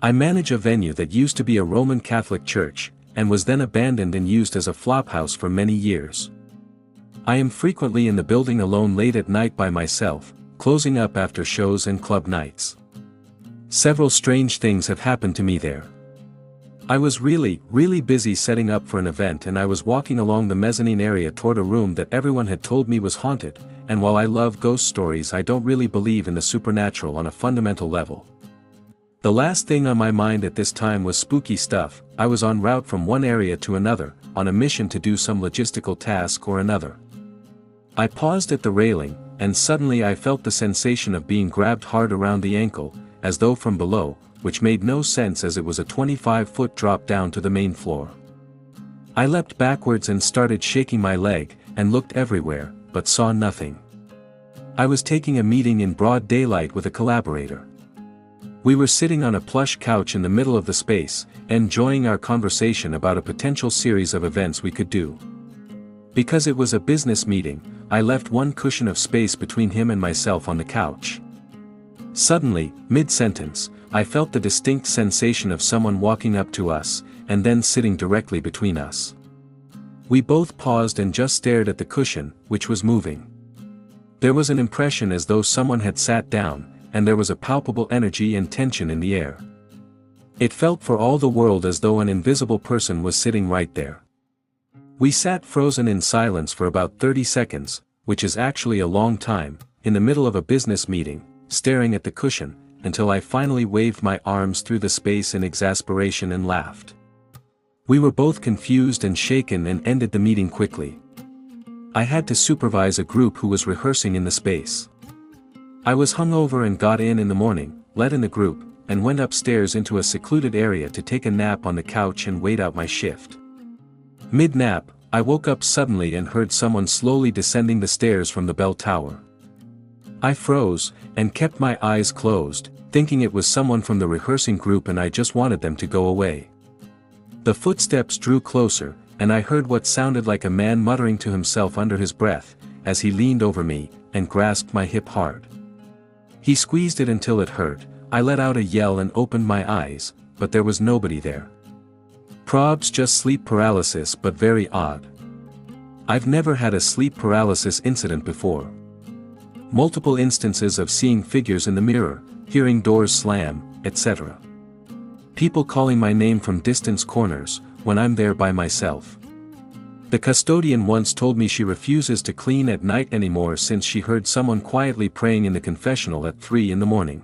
I manage a venue that used to be a Roman Catholic church, and was then abandoned and used as a flophouse for many years. I am frequently in the building alone late at night by myself, closing up after shows and club nights. Several strange things have happened to me there. I was really busy setting up for an event, and I was walking along the mezzanine area toward a room that everyone had told me was haunted, and while I love ghost stories, I don't really believe in the supernatural on a fundamental level. The last thing on my mind at this time was spooky stuff. I was en route from one area to another, on a mission to do some logistical task or another. I paused at the railing, and suddenly I felt the sensation of being grabbed hard around the ankle, as though from below, which made no sense as it was a 25-foot drop down to the main floor. I leapt backwards and started shaking my leg, and looked everywhere, but saw nothing. I was taking a meeting in broad daylight with a collaborator. We were sitting on a plush couch in the middle of the space, enjoying our conversation about a potential series of events we could do. Because it was a business meeting, I left one cushion of space between him and myself on the couch. Suddenly, mid-sentence, I felt the distinct sensation of someone walking up to us, and then sitting directly between us. We both paused and just stared at the cushion, which was moving. There was an impression as though someone had sat down, and there was a palpable energy and tension in the air. It felt for all the world as though an invisible person was sitting right there. We sat frozen in silence for about 30 seconds, which is actually a long time, in the middle of a business meeting, staring at the cushion, until I finally waved my arms through the space in exasperation and laughed. We were both confused and shaken and ended the meeting quickly. I had to supervise a group who was rehearsing in the space. I was hungover and got in the morning, led in the group, and went upstairs into a secluded area to take a nap on the couch and wait out my shift. Mid-nap, I woke up suddenly and heard someone slowly descending the stairs from the bell tower. I froze, and kept my eyes closed, thinking it was someone from the rehearsing group and I just wanted them to go away. The footsteps drew closer, and I heard what sounded like a man muttering to himself under his breath, as he leaned over me, and grasped my hip hard. He squeezed it until it hurt. I let out a yell and opened my eyes, but there was nobody there. Probs just sleep paralysis, but very odd. I've never had a sleep paralysis incident before. Multiple instances of seeing figures in the mirror, hearing doors slam, etc. People calling my name from distant corners, when I'm there by myself. The custodian once told me she refuses to clean at night anymore since she heard someone quietly praying in the confessional at 3 in the morning.